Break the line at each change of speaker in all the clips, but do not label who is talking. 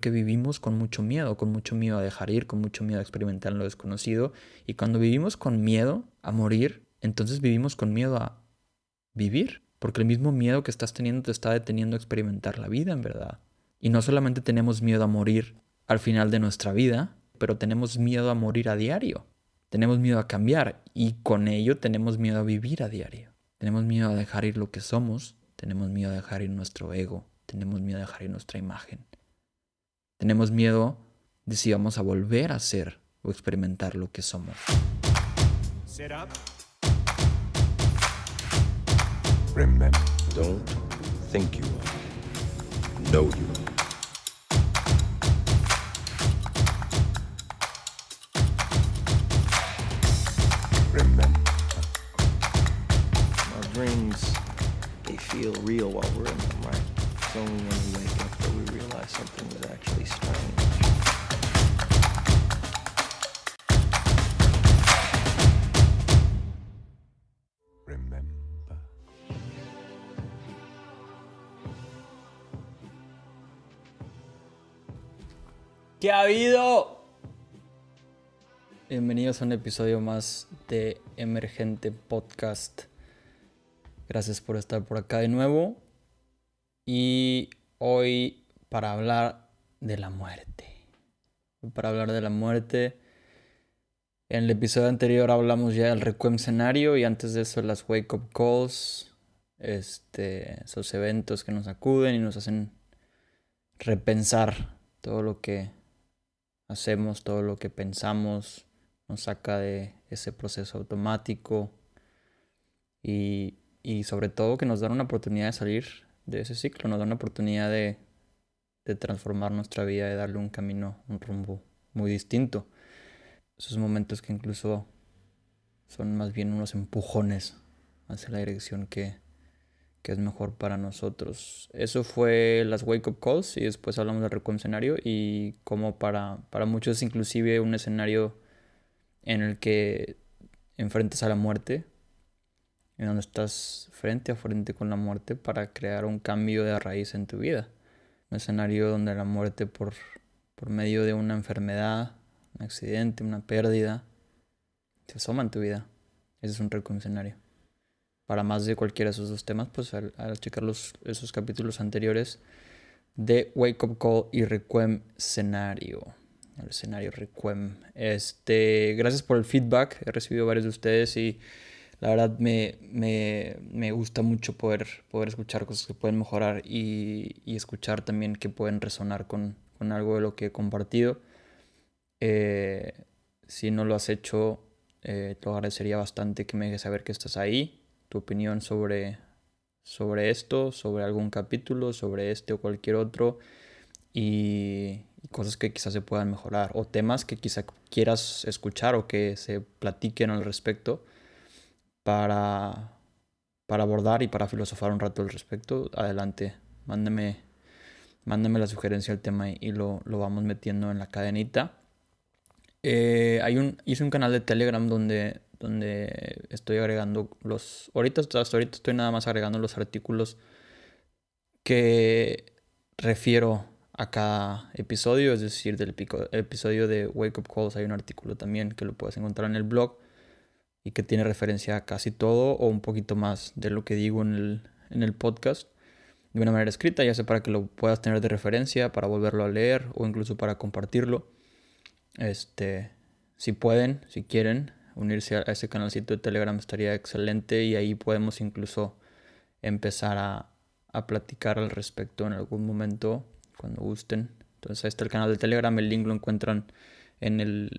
que vivimos con mucho miedo a dejar ir, con mucho miedo a experimentar lo desconocido. Y cuando vivimos con miedo a morir, entonces vivimos con miedo a vivir, porque el mismo miedo que estás teniendo te está deteniendo a experimentar la vida en verdad. Y no solamente tenemos miedo a morir al final de nuestra vida, pero tenemos miedo a morir a diario. Tenemos miedo a cambiar y con ello tenemos miedo a vivir a diario. Tenemos miedo a dejar ir lo que somos, tenemos miedo a dejar ir nuestro ego, tenemos miedo a dejar ir nuestra imagen. Tenemos miedo de si vamos a volver a ser o experimentar lo que somos.
Sit up.
Remember, don't think you are. Know you are. Remember.
Our dreams, they feel real while we're in them, right? It's only when we wake up that we realize something was actually strange.
Remember.
¿Qué ha habido? Bienvenidos a un episodio más de Emergente Podcast. Gracias por estar por acá de nuevo. Y hoy para hablar de la muerte. En el episodio anterior hablamos ya del Requiem Scenario y antes de eso las Wake Up Calls. Esos eventos que nos acuden y nos hacen repensar todo lo que hacemos, todo lo que pensamos, nos saca de ese proceso automático y sobre todo que nos dan una oportunidad de salir de ese ciclo, nos dan una oportunidad de transformar nuestra vida, de darle un camino, un rumbo muy distinto. Esos momentos que incluso son más bien unos empujones hacia la dirección que es mejor para nosotros. Eso fue las Wake Up Calls y después hablamos del Requiem Scenario y como para muchos inclusive un escenario en el que enfrentas a la muerte, en donde estás frente a frente con la muerte para crear un cambio de raíz en tu vida. Un escenario donde la muerte por medio de una enfermedad, un accidente, una pérdida, se asoma en tu vida. Ese es un Requiem Scenario. Para más de cualquiera de esos dos temas, pues al checar esos capítulos anteriores de Wake Up Call y Requiem Scenario. El escenario Requiem. Gracias por el feedback. He recibido varios de ustedes y la verdad me gusta mucho poder escuchar cosas que pueden mejorar y escuchar también que pueden resonar con algo de lo que he compartido. Si no lo has hecho, te lo agradecería bastante que me dejes saber que estás ahí. Tu opinión sobre esto, sobre algún capítulo, sobre este o cualquier otro y cosas que quizás se puedan mejorar o temas que quizás quieras escuchar o que se platiquen al respecto para abordar y para filosofar un rato al respecto. Adelante, mándame la sugerencia del tema y lo vamos metiendo en la cadenita. Hice un canal de Telegram donde estoy agregando hasta ahorita estoy nada más agregando los artículos que refiero a cada episodio, es decir, del episodio de Wake Up Calls hay un artículo también que lo puedes encontrar en el blog y que tiene referencia a casi todo o un poquito más de lo que digo en el podcast de una manera escrita, ya sea para que lo puedas tener de referencia, para volverlo a leer o incluso para compartirlo. Si pueden, si quieren unirse a ese canalcito de Telegram estaría excelente y ahí podemos incluso empezar a platicar al respecto en algún momento cuando gusten. Entonces ahí está el canal de Telegram, el link lo encuentran en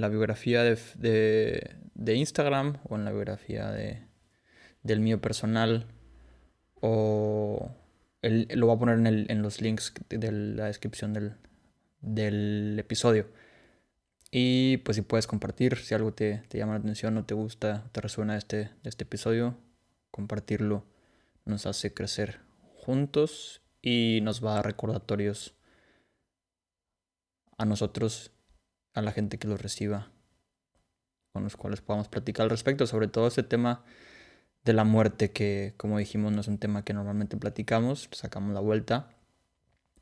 la biografía de Instagram o en la biografía del mío personal o lo voy a poner en los links de la descripción del episodio. Y pues si puedes compartir, si algo te llama la atención o te gusta, te resuena de este episodio, compartirlo nos hace crecer juntos y nos va a dar recordatorios a nosotros, a la gente que los reciba, con los cuales podamos platicar al respecto, sobre todo este tema de la muerte que, como dijimos, no es un tema que normalmente platicamos, sacamos la vuelta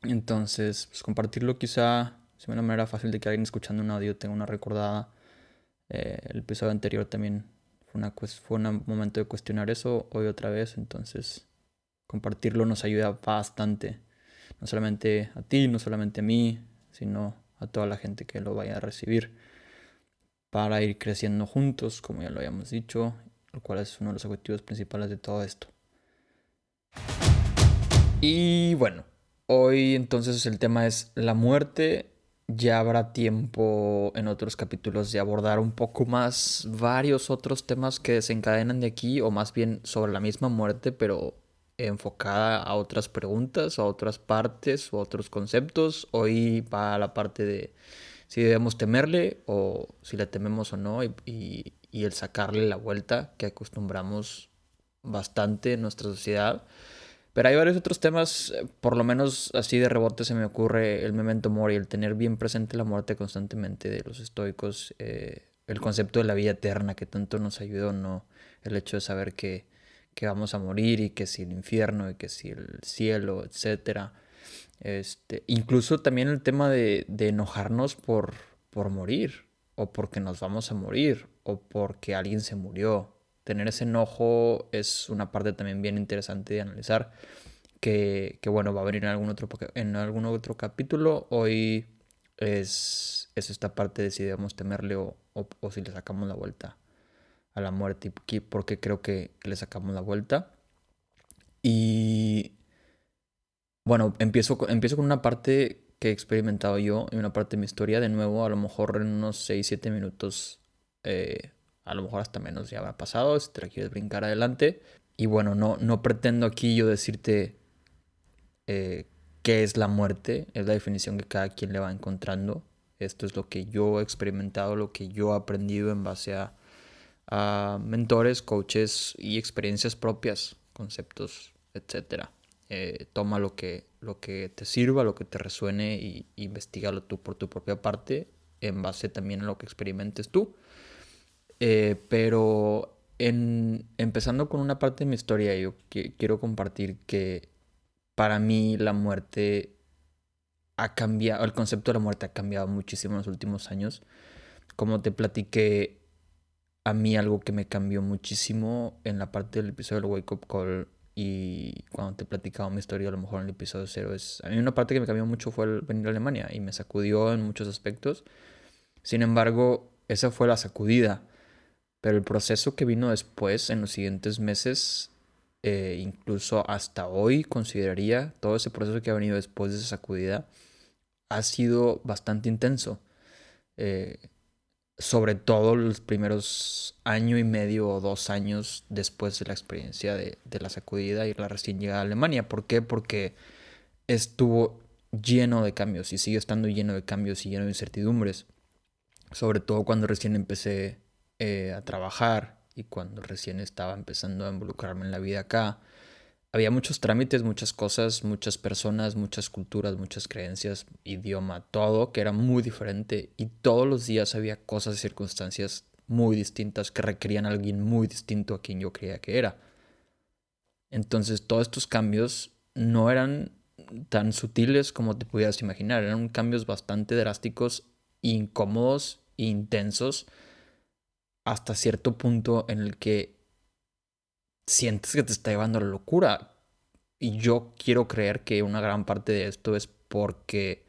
Entonces, pues compartirlo quizá sea una manera fácil de que alguien escuchando un audio tenga una recordada. El episodio anterior también fue un momento de cuestionar eso hoy otra vez. Entonces, compartirlo nos ayuda bastante. No solamente a ti, no solamente a mí, sino a toda la gente que lo vaya a recibir. Para ir creciendo juntos, como ya lo habíamos dicho, lo cual es uno de los objetivos principales de todo esto. Y bueno, hoy entonces el tema es la muerte. Ya habrá tiempo en otros capítulos de abordar un poco más varios otros temas que desencadenan de aquí, o más bien sobre la misma muerte, pero enfocada a otras preguntas, a otras partes o a otros conceptos. Hoy va a la parte de si debemos temerle o si le tememos o no, y el sacarle la vuelta que acostumbramos bastante en nuestra sociedad. Pero hay varios otros temas, por lo menos así de rebote se me ocurre el memento mori, el tener bien presente la muerte constantemente de los estoicos, el concepto de la vida eterna que tanto nos ayudó, ¿no? El hecho de saber que vamos a morir y que si el infierno y que si el cielo, etcétera. Incluso también el tema de enojarnos por morir, o porque nos vamos a morir, o porque alguien se murió. Tener ese enojo es una parte también bien interesante de analizar, que bueno, va a venir en algún otro capítulo. Hoy es esta parte de si debemos temerle o si le sacamos la vuelta a la muerte, y por qué creo que le sacamos la vuelta. Y bueno, empiezo con una parte que he experimentado yo y una parte de mi historia. De nuevo, a lo mejor en unos 6 7 minutos, eh, a lo mejor hasta menos ya habrá pasado, si te la quieres brincar adelante. Y bueno, no pretendo aquí yo decirte qué es la muerte, es la definición que cada quien le va encontrando. Esto es lo que yo he experimentado, lo que yo he aprendido en base a mentores, coaches y experiencias propias, conceptos, etcétera. Toma lo que te sirva, lo que te resuene y investigalo tú por tu propia parte, en base también a lo que experimentes tú. Pero empezando con una parte de mi historia, yo quiero compartir que para mí la muerte ha cambiado, el concepto de la muerte ha cambiado muchísimo en los últimos años. Como te platiqué, a mí algo que me cambió muchísimo en la parte del episodio del Wake Up Call, y cuando te he platicado mi historia a lo mejor en el episodio 0, a mí una parte que me cambió mucho fue el venir a Alemania y me sacudió en muchos aspectos. Sin embargo, esa fue la sacudida, pero el proceso que vino después en los siguientes meses, incluso hasta hoy consideraría todo ese proceso que ha venido después de esa sacudida, ha sido bastante intenso. Eh, Sobre todo los primeros año y medio o 2 años después de la experiencia de la sacudida y la recién llegada a Alemania. ¿Por qué? Porque estuvo lleno de cambios y sigue estando lleno de cambios y lleno de incertidumbres. Sobre todo cuando recién empecé a trabajar y cuando recién estaba empezando a involucrarme en la vida acá. Había muchos trámites, muchas cosas, muchas personas, muchas culturas, muchas creencias, idioma, todo que era muy diferente, y todos los días había cosas y circunstancias muy distintas que requerían a alguien muy distinto a quien yo creía que era. Entonces todos estos cambios no eran tan sutiles como te pudieras imaginar, eran cambios bastante drásticos, incómodos e intensos, hasta cierto punto en el que sientes que te está llevando a la locura. Y yo quiero creer que una gran parte de esto es porque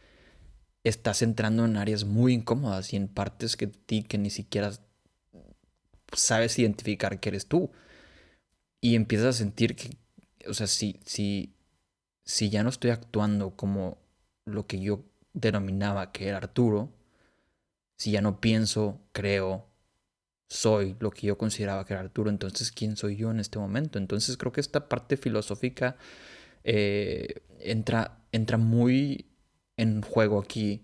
estás entrando en áreas muy incómodas y en partes que ti que ni siquiera sabes identificar que eres tú. Y empiezas a sentir que, o sea, si ya no estoy actuando como lo que yo denominaba que era Arturo, si ya no pienso, creo, soy lo que yo consideraba que era Arturo, entonces ¿quién soy yo en este momento? Entonces creo que esta parte filosófica entra muy en juego aquí.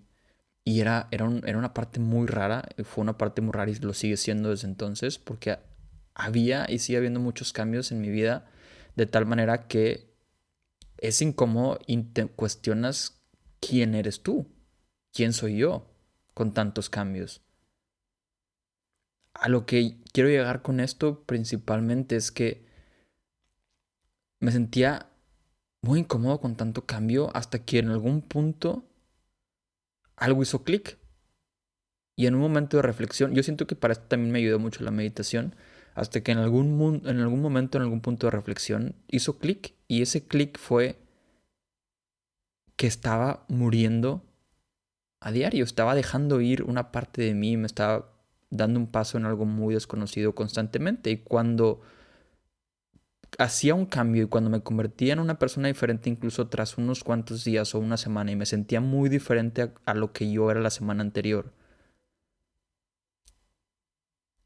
Y era una parte muy rara, fue una parte muy rara y lo sigue siendo desde entonces, porque había y sigue habiendo muchos cambios en mi vida, de tal manera que es incómodo y te cuestionas quién eres tú, quién soy yo con tantos cambios. A lo que quiero llegar con esto principalmente es que me sentía muy incómodo con tanto cambio hasta que en algún punto algo hizo clic. Y en un momento de reflexión, yo siento que para esto también me ayudó mucho la meditación, hasta que en algún momento, en algún punto de reflexión, hizo clic. Y ese clic fue que estaba muriendo a diario, estaba dejando ir una parte de mí, me estaba dando un paso en algo muy desconocido constantemente. Y cuando hacía un cambio y cuando me convertía en una persona diferente, incluso tras unos cuantos días o una semana, y me sentía muy diferente a lo que yo era la semana anterior,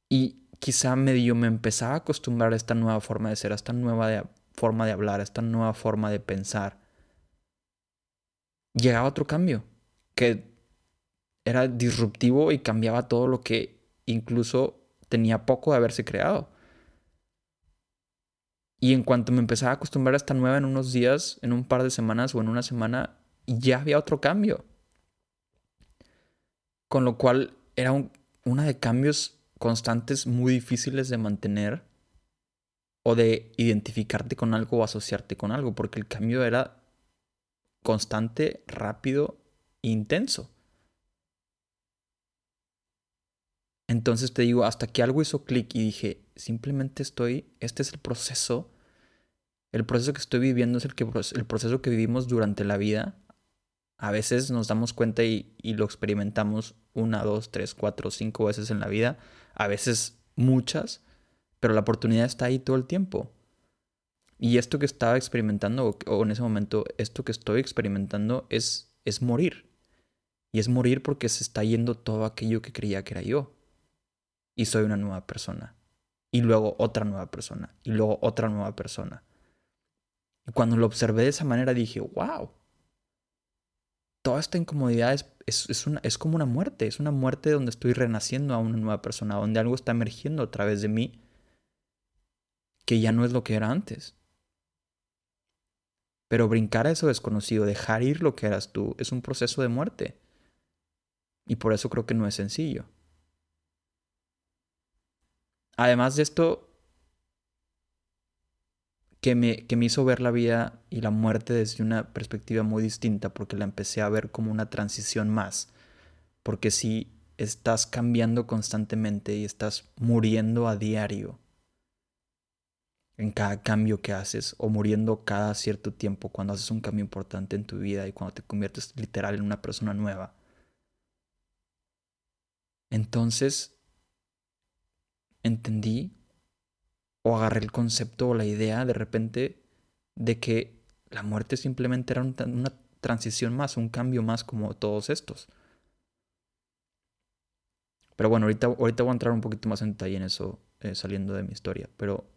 y quizá medio me empezaba a acostumbrar a esta nueva forma de ser, a esta forma de hablar, a esta nueva forma de pensar, llegaba otro cambio que era disruptivo y cambiaba todo lo que incluso tenía poco de haberse creado. Y en cuanto me empezaba a acostumbrar a esta nueva en unos días, en un par de semanas o en una semana, ya había otro cambio. Con lo cual era una de cambios constantes muy difíciles de mantener o de identificarte con algo o asociarte con algo, porque el cambio era constante, rápido e intenso. Entonces te digo, hasta que algo hizo clic y dije, simplemente este es el proceso que estoy viviendo es el proceso que vivimos durante la vida. A veces nos damos cuenta y lo experimentamos 1, 2, 3, 4, 5 veces en la vida, a veces muchas, pero la oportunidad está ahí todo el tiempo. Y esto que estaba experimentando, o en ese momento, esto que estoy experimentando es morir. Y es morir porque se está yendo todo aquello que creía que era yo. Y soy una nueva persona. Y luego otra nueva persona. Y luego otra nueva persona. Y cuando lo observé de esa manera dije, wow, toda esta incomodidad es como una muerte. Es una muerte donde estoy renaciendo a una nueva persona, donde algo está emergiendo a través de mí que ya no es lo que era antes. Pero brincar a eso desconocido, dejar ir lo que eras tú, es un proceso de muerte. Y por eso creo que no es sencillo. Además de esto, que me hizo ver la vida y la muerte desde una perspectiva muy distinta, porque la empecé a ver como una transición más. Porque si estás cambiando constantemente y estás muriendo a diario en cada cambio que haces, o muriendo cada cierto tiempo cuando haces un cambio importante en tu vida y cuando te conviertes literal en una persona nueva, entonces entendí o agarré el concepto o la idea de repente de que la muerte simplemente era una transición más, un cambio más como todos estos. Pero bueno, ahorita voy a entrar un poquito más en detalle en eso, saliendo de mi historia. Pero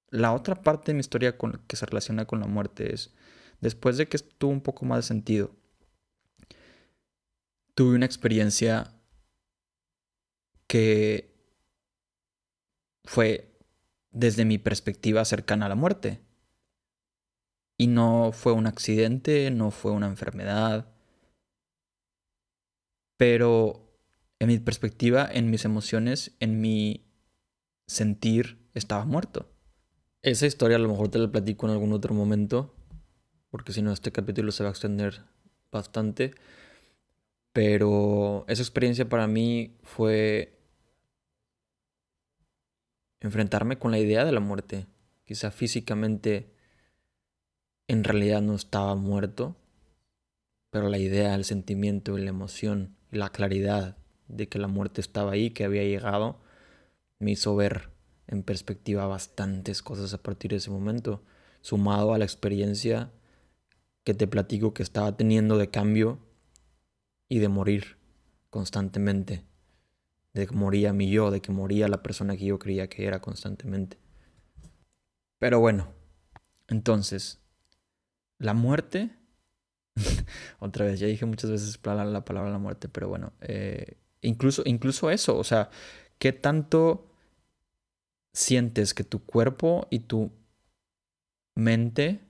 la otra parte de mi historia que se relaciona con la muerte es, después de que tuvo un poco más de sentido, tuve una experiencia que fue desde mi perspectiva cercana a la muerte. Y no fue un accidente, no fue una enfermedad, pero en mi perspectiva, en mis emociones, en mi sentir, estaba muerto. Esa historia a lo mejor te la platico en algún otro momento, porque si no este capítulo se va a extender bastante. Pero esa experiencia para mí fue enfrentarme con la idea de la muerte. Quizá físicamente en realidad no estaba muerto, pero la idea, el sentimiento y la emoción y la claridad de que la muerte estaba ahí, que había llegado, me hizo ver en perspectiva bastantes cosas a partir de ese momento, sumado a la experiencia que te platico que estaba teniendo de cambio y de morir constantemente, de que moría mi yo, de que moría la persona que yo creía que era constantemente. Pero bueno, entonces, la muerte, otra vez, ya dije muchas veces la palabra la muerte, pero bueno, incluso eso, o sea, ¿qué tanto sientes que tu cuerpo y tu mente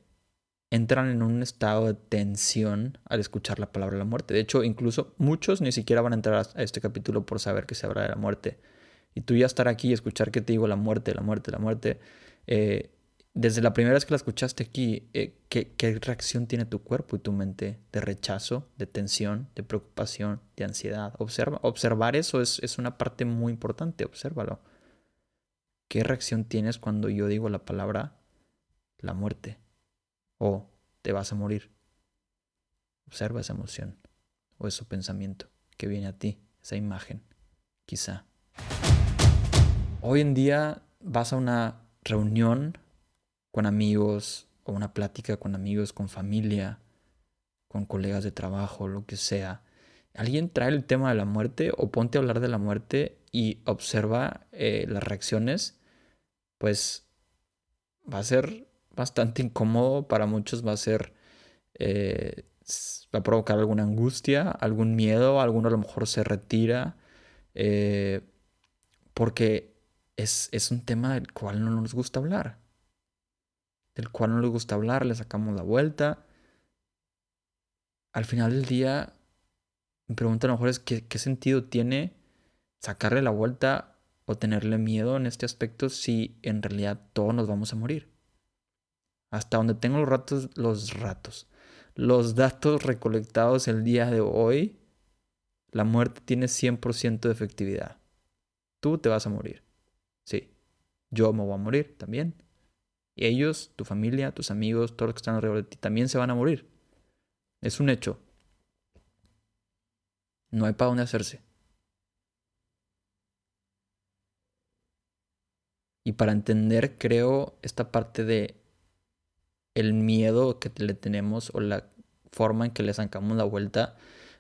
entran en un estado de tensión al escuchar la palabra la muerte? De hecho, incluso muchos ni siquiera van a entrar a este capítulo por saber que se habla de la muerte. Y tú ya estar aquí y escuchar que te digo la muerte, la muerte, la muerte, desde la primera vez que la escuchaste aquí, ¿qué reacción tiene tu cuerpo y tu mente de rechazo, de tensión, de preocupación, de ansiedad? Observar eso es una parte muy importante, obsérvalo. ¿Qué reacción tienes cuando yo digo la palabra la muerte o te vas a morir? Observa esa emoción o ese pensamiento que viene a ti, esa imagen, quizá. Hoy en día vas a una reunión con amigos o una plática con amigos, con familia, con colegas de trabajo, lo que sea. Alguien trae el tema de la muerte o ponte a hablar de la muerte y observa las reacciones, pues va a ser bastante incómodo para muchos, va a provocar alguna angustia, algún miedo, alguno a lo mejor se retira, eh, porque es un tema del cual no nos gusta hablar, le sacamos la vuelta. Al final del día, mi pregunta a lo mejor es ¿qué sentido tiene sacarle la vuelta o tenerle miedo en este aspecto si en realidad todos nos vamos a morir? Hasta donde tengo los datos recolectados el día de hoy, la muerte tiene 100% de efectividad. Tú te vas a morir. Sí, yo me voy a morir también. Y ellos, tu familia, tus amigos, todos los que están alrededor de ti, también se van a morir. Es un hecho. No hay para dónde hacerse. Y para entender, creo, esta parte de el miedo que le tenemos o la forma en que le sacamos la vuelta,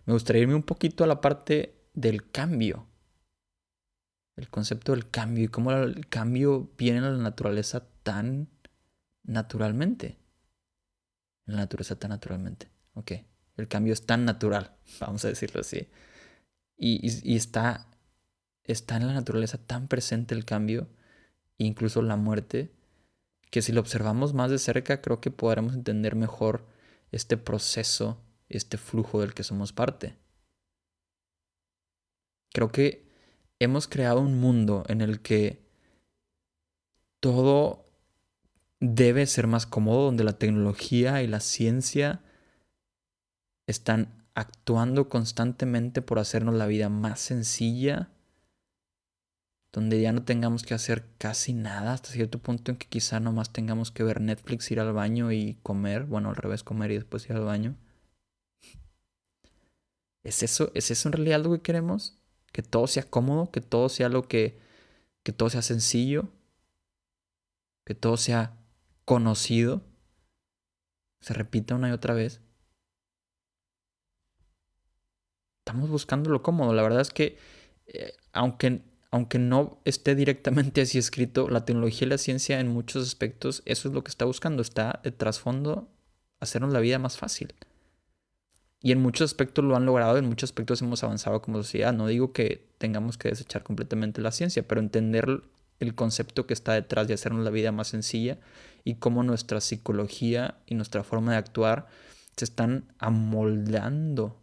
me gustaría irme un poquito a la parte del cambio. El concepto del cambio y cómo el cambio viene en la naturaleza tan naturalmente. En la naturaleza tan naturalmente. Ok. El cambio es tan natural, vamos a decirlo así. Y está en la naturaleza tan presente el cambio, incluso la muerte, que si lo observamos más de cerca, creo que podremos entender mejor este proceso, este flujo del que somos parte. Creo que hemos creado un mundo en el que todo debe ser más cómodo, donde la tecnología y la ciencia están actuando constantemente por hacernos la vida más sencilla, donde ya no tengamos que hacer casi nada hasta cierto punto en que quizá nomás tengamos que ver Netflix, ir al baño y comer, bueno, al revés, comer y después ir al baño. ¿Es eso en realidad lo que queremos? Que todo sea cómodo, que todo sea que todo sea sencillo, que todo sea conocido, se repita una y otra vez. Estamos buscando lo cómodo. La verdad es que, aunque no esté directamente así escrito, la tecnología y la ciencia en muchos aspectos, eso es lo que está buscando. Está de trasfondo hacernos la vida más fácil. Y en muchos aspectos lo han logrado, en muchos aspectos hemos avanzado como sociedad. No digo que tengamos que desechar completamente la ciencia, pero entender el concepto que está detrás de hacernos la vida más sencilla y cómo nuestra psicología y nuestra forma de actuar se están amoldando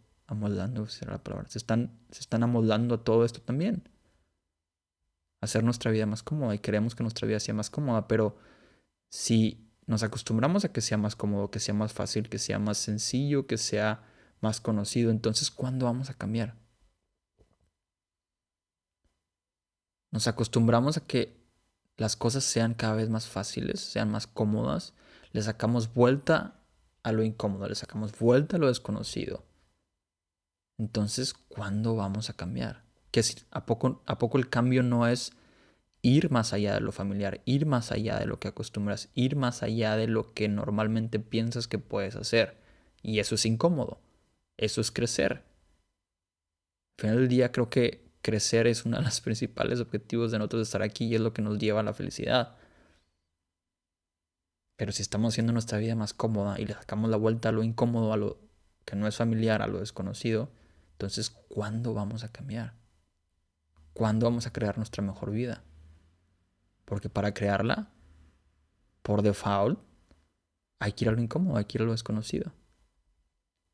será la palabra, se están amoldando a todo esto también. Hacer nuestra vida más cómoda y queremos que nuestra vida sea más cómoda, pero si nos acostumbramos a que sea más cómodo, que sea más fácil, que sea más sencillo, que sea más conocido, entonces ¿cuándo vamos a cambiar? Nos acostumbramos a que las cosas sean cada vez más fáciles, sean más cómodas, le sacamos vuelta a lo incómodo, le sacamos vuelta a lo desconocido. Entonces, ¿cuándo vamos a cambiar? ¿A poco el cambio no es ir más allá de lo familiar, ir más allá de lo que acostumbras, ir más allá de lo que normalmente piensas que puedes hacer? Y eso es incómodo. Eso es crecer. Al final del día creo que crecer es uno de los principales objetivos de nosotros estar aquí y es lo que nos lleva a la felicidad. Pero si estamos haciendo nuestra vida más cómoda y le sacamos la vuelta a lo incómodo, a lo que no es familiar, a lo desconocido, entonces ¿cuándo vamos a cambiar? ¿Cuándo vamos a crear nuestra mejor vida? Porque para crearla, por default, hay que ir a lo incómodo, hay que ir a lo desconocido.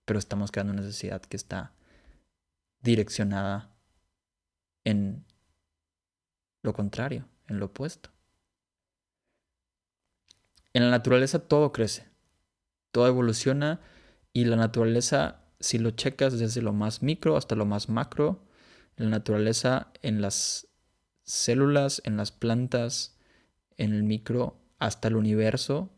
Pero estamos creando una necesidad que está direccionada en lo contrario, en lo opuesto. En la naturaleza todo crece, todo evoluciona y la naturaleza, si lo checas desde lo más micro hasta lo más macro, en la naturaleza, en las células, en las plantas, en el micro, hasta el universo,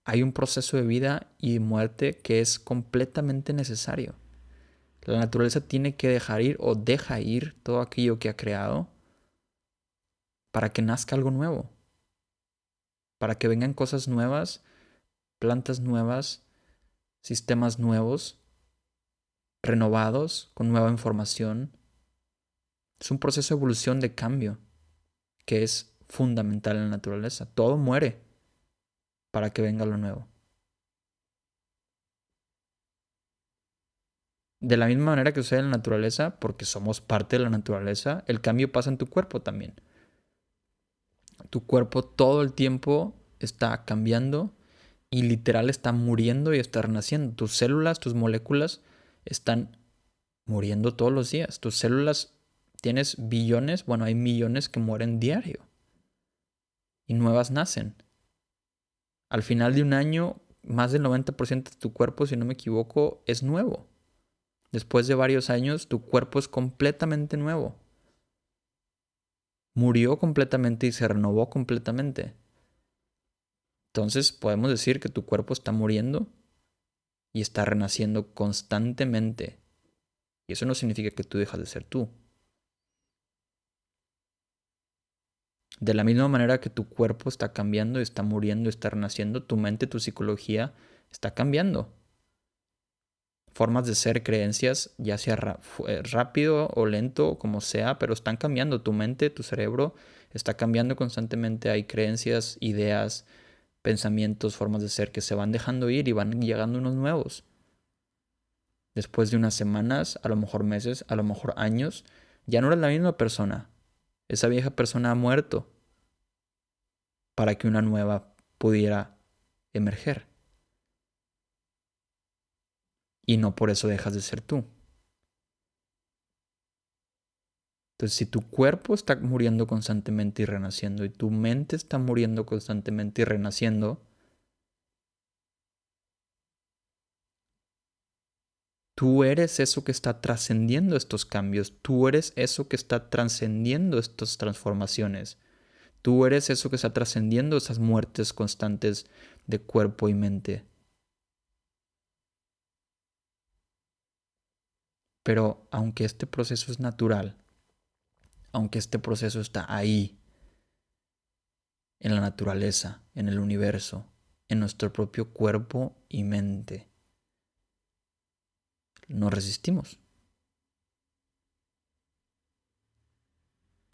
hay un proceso de vida y muerte que es completamente necesario. La naturaleza tiene que dejar ir o deja ir todo aquello que ha creado para que nazca algo nuevo, para que vengan cosas nuevas, plantas nuevas, sistemas nuevos, renovados, con nueva información. Es un proceso de evolución, de cambio, que es fundamental en la naturaleza. Todo muere para que venga lo nuevo. De la misma manera que sucede en la naturaleza, porque somos parte de la naturaleza, el cambio pasa en tu cuerpo también. Tu cuerpo todo el tiempo está cambiando y literal está muriendo y está renaciendo. Tus células, tus moléculas están muriendo todos los días. Tus células, tienes billones, bueno, hay millones que mueren diario y nuevas nacen. Al final de un año, más del 90% de tu cuerpo, si no me equivoco, es nuevo. Después de varios años, tu cuerpo es completamente nuevo. Murió completamente y se renovó completamente. Entonces podemos decir que tu cuerpo está muriendo y está renaciendo constantemente. Y eso no significa que tú dejas de ser tú. De la misma manera que tu cuerpo está cambiando, está muriendo, está renaciendo, tu mente, tu psicología está cambiando. Formas de ser, creencias, ya sea rápido o lento, como sea, pero están cambiando. Tu mente, tu cerebro está cambiando constantemente. Hay creencias, ideas, pensamientos, formas de ser que se van dejando ir y van llegando unos nuevos. Después de unas semanas, a lo mejor meses, a lo mejor años, ya no eres la misma persona. Esa vieja persona ha muerto para que una nueva pudiera emerger. Y no por eso dejas de ser tú. Entonces, si tu cuerpo está muriendo constantemente y renaciendo, y tu mente está muriendo constantemente y renaciendo, tú eres eso que está trascendiendo estos cambios. Tú eres eso que está trascendiendo estas transformaciones. Tú eres eso que está trascendiendo esas muertes constantes de cuerpo y mente. Pero aunque este proceso es natural, aunque este proceso está ahí, en la naturaleza, en el universo, en nuestro propio cuerpo y mente, nos resistimos.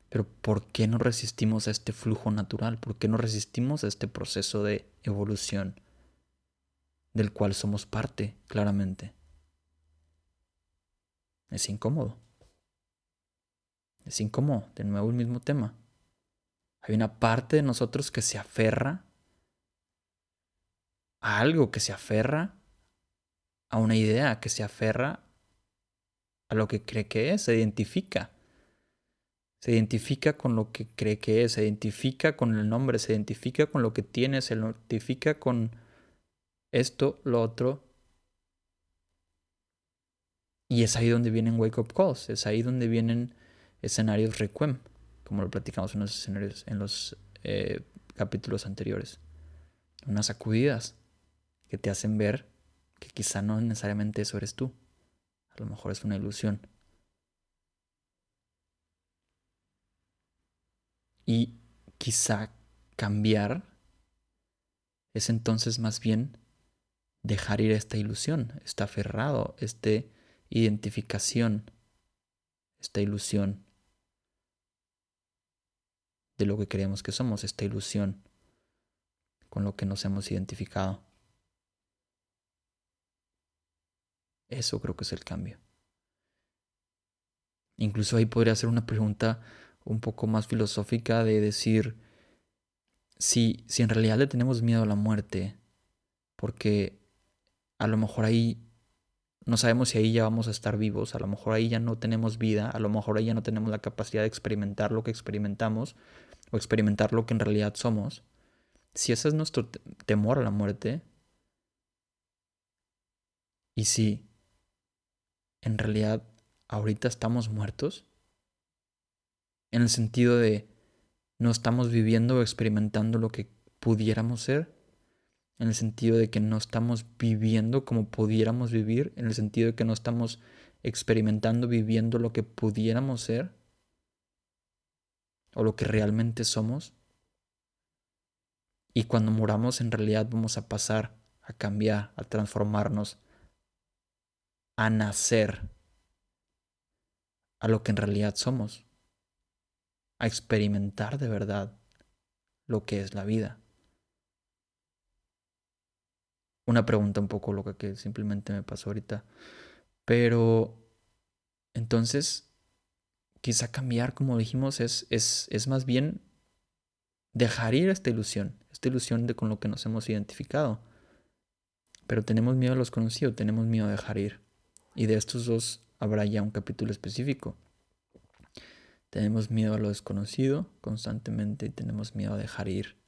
Pero ¿por qué no resistimos a este flujo natural? ¿Por qué no resistimos a este proceso de evolución del cual somos parte, claramente? Es incómodo. Es incómodo. De nuevo el mismo tema. Hay una parte de nosotros que se aferra a algo, que se aferra a una idea, que se aferra a lo que cree que es, se identifica. Se identifica con lo que cree que es, se identifica con el nombre, se identifica con lo que tiene, se identifica con esto, lo otro. Y es ahí donde vienen wake-up calls, es ahí donde vienen escenarios requiem, como lo platicamos en los escenarios, en los capítulos anteriores. Unas sacudidas que te hacen ver que quizá no necesariamente eso eres tú. A lo mejor es una ilusión. Y quizá cambiar es entonces más bien dejar ir esta ilusión, este aferrado, esta identificación, esta ilusión de lo que creemos que somos, esta ilusión con lo que nos hemos identificado. Eso creo que es el cambio. Incluso ahí podría ser una pregunta un poco más filosófica de decir si en realidad le tenemos miedo a la muerte, porque a lo mejor ahí no sabemos si ahí ya vamos a estar vivos, a lo mejor ahí ya no tenemos vida, a lo mejor ahí ya no tenemos la capacidad de experimentar lo que experimentamos o experimentar lo que en realidad somos. Si ese es nuestro temor a la muerte, y si en realidad ahorita estamos muertos, en el sentido de no estamos viviendo o experimentando lo que pudiéramos ser, en el sentido de que no estamos viviendo como pudiéramos vivir, en el sentido de que no estamos experimentando, viviendo lo que pudiéramos ser o lo que realmente somos. Y cuando muramos en realidad vamos a pasar a cambiar, a transformarnos, a nacer a lo que en realidad somos, a experimentar de verdad lo que es la vida. Una pregunta un poco loca que simplemente me pasó ahorita. Pero entonces, quizá cambiar, como dijimos, es más bien dejar ir esta ilusión de con lo que nos hemos identificado. Pero tenemos miedo a lo desconocido, tenemos miedo a dejar ir. Y de estos dos habrá ya un capítulo específico. Tenemos miedo a lo desconocido constantemente y tenemos miedo a dejar ir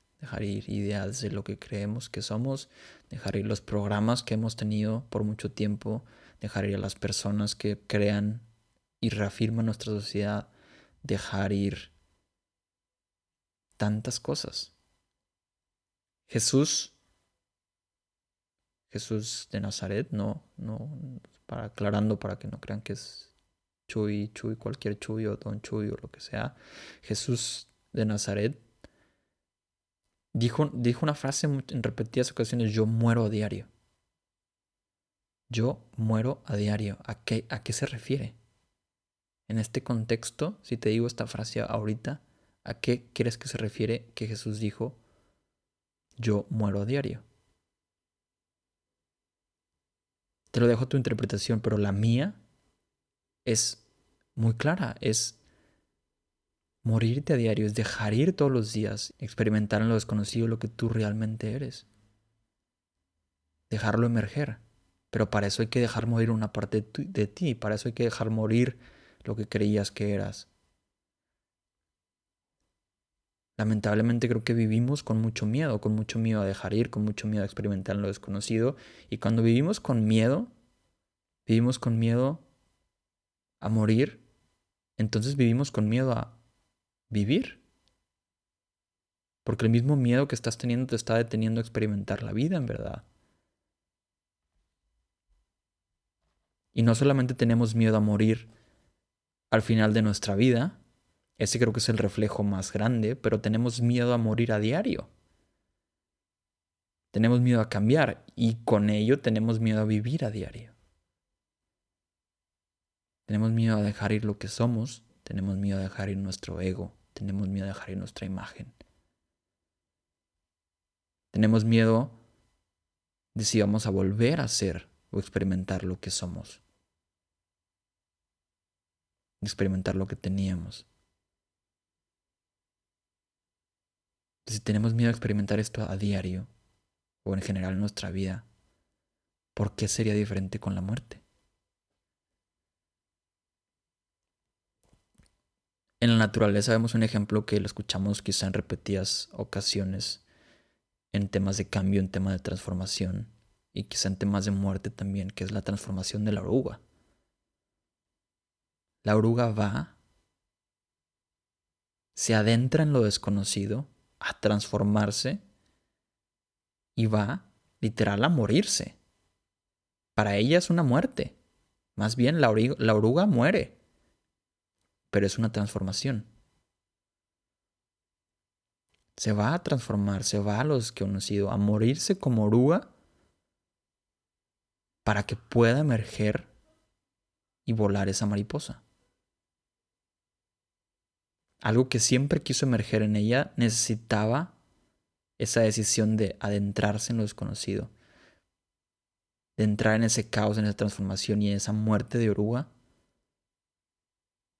ideas de lo que creemos que somos, dejar ir los programas que hemos tenido por mucho tiempo, dejar ir a las personas que crean y reafirman nuestra sociedad, dejar ir tantas cosas. Jesús de Nazaret, no, aclarando para que no crean que es Chuy, cualquier Chuy o Don Chuy o lo que sea. Jesús de Nazaret dijo una frase en repetidas ocasiones: yo muero a diario. Yo muero a diario. ¿A qué se refiere? En este contexto, si te digo esta frase ahorita, ¿a qué crees que se refiere que Jesús dijo yo muero a diario? Te lo dejo a tu interpretación, pero la mía es muy clara. Es morirte a diario, es dejar ir todos los días, experimentar en lo desconocido lo que tú realmente eres. Dejarlo emerger. Pero para eso hay que dejar morir una parte de ti. Para eso hay que dejar morir lo que creías que eras. Lamentablemente creo que vivimos con mucho miedo a dejar ir, con mucho miedo a experimentar en lo desconocido. Y cuando vivimos con miedo a morir, entonces vivimos con miedo a vivir. Porque el mismo miedo que estás teniendo te está deteniendo a experimentar la vida en verdad. Y no solamente tenemos miedo a morir al final de nuestra vida, ese creo que es el reflejo más grande, pero tenemos miedo a morir a diario. Tenemos miedo a cambiar y con ello tenemos miedo a vivir a diario. Tenemos miedo a dejar ir lo que somos, tenemos miedo a dejar ir nuestro ego, tenemos miedo a dejar ir nuestra imagen. Tenemos miedo de si vamos a volver a ser o experimentar lo que somos, experimentar lo que teníamos. Si tenemos miedo a experimentar esto a diario o en general en nuestra vida, ¿por qué sería diferente con la muerte? En la naturaleza vemos un ejemplo que lo escuchamos quizá en repetidas ocasiones en temas de cambio, en temas de transformación y quizá en temas de muerte también, que es la transformación de la oruga. La oruga va, se adentra en lo desconocido, a transformarse y va literal a morirse. Para ella es una muerte. Más bien la oruga muere, pero es una transformación. Se va a transformar, se va a lo desconocido, a morirse como oruga para que pueda emerger y volar esa mariposa. Algo que siempre quiso emerger en ella necesitaba esa decisión de adentrarse en lo desconocido, de entrar en ese caos, en esa transformación y en esa muerte de oruga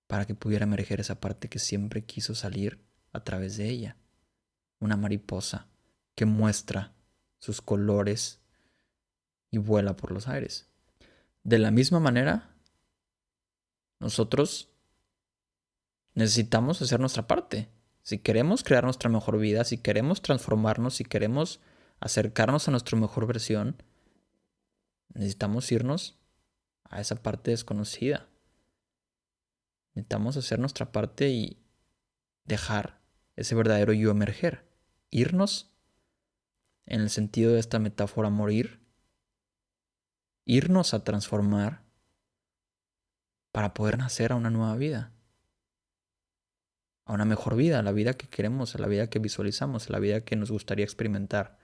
para que pudiera emerger esa parte que siempre quiso salir a través de ella. Una mariposa que muestra sus colores y vuela por los aires. De la misma manera, nosotros necesitamos hacer nuestra parte. Si queremos crear nuestra mejor vida, si queremos transformarnos, si queremos acercarnos a nuestra mejor versión, necesitamos irnos a esa parte desconocida. Necesitamos hacer nuestra parte y dejar ese verdadero yo emerger. Irnos, en el sentido de esta metáfora, morir. Irnos a transformar para poder nacer a una nueva vida. A una mejor vida, a la vida que queremos, a la vida que visualizamos, a la vida que nos gustaría experimentar.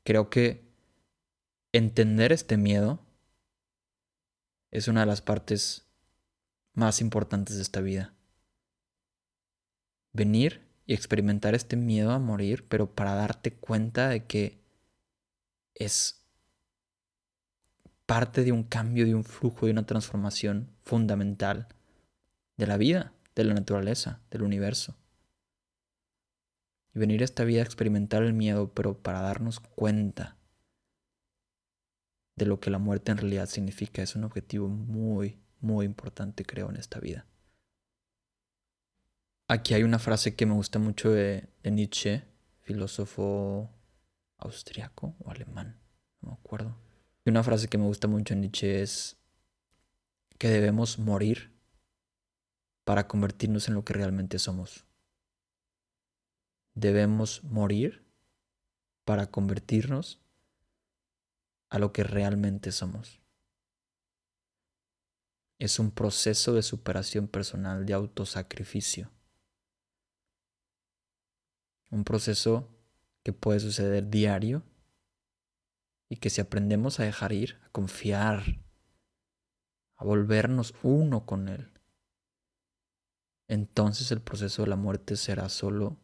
Creo que entender este miedo es una de las partes más importantes de esta vida. Venir y experimentar este miedo a morir, pero para darte cuenta de que es parte de un cambio, de un flujo, de una transformación fundamental de la vida, de la naturaleza, del universo. Y venir a esta vida a experimentar el miedo, pero para darnos cuenta de lo que la muerte en realidad significa, es un objetivo muy, muy importante, creo, en esta vida. Aquí hay una frase que me gusta mucho de Nietzsche, filósofo austriaco o alemán, no me acuerdo. Y una frase que me gusta mucho de Nietzsche es que debemos morir para convertirnos en lo que realmente somos. Debemos morir para convertirnos a lo que realmente somos. Es un proceso de superación personal, de autosacrificio. Un proceso que puede suceder diario y que si aprendemos a dejar ir, a confiar, a volvernos uno con Él, entonces el proceso de la muerte será solo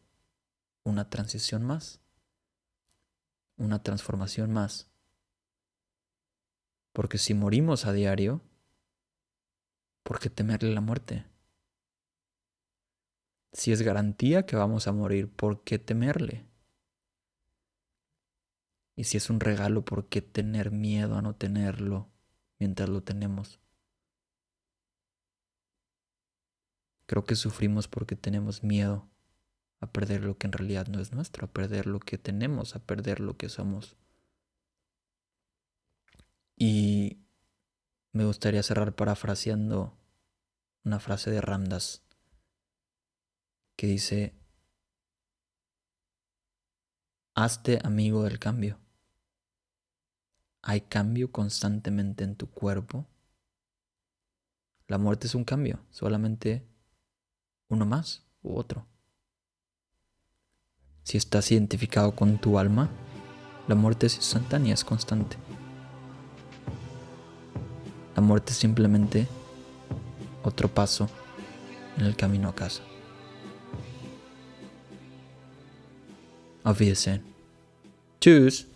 una transición más, una transformación más. Porque si morimos a diario, ¿por qué temerle la muerte? Si es garantía que vamos a morir, ¿por qué temerle? Y si es un regalo, ¿por qué tener miedo a no tenerlo mientras lo tenemos? Creo que sufrimos porque tenemos miedo a perder lo que en realidad no es nuestro, a perder lo que tenemos, a perder lo que somos. Y me gustaría cerrar parafraseando una frase de Ram Dass que dice: hazte amigo del cambio. Hay cambio constantemente en tu cuerpo. La muerte es un cambio, solamente uno más u otro. Si estás identificado con tu alma, la muerte es instantánea, es constante. La muerte es simplemente otro paso en el camino a casa. Auf Wiedersehen. Tschüss.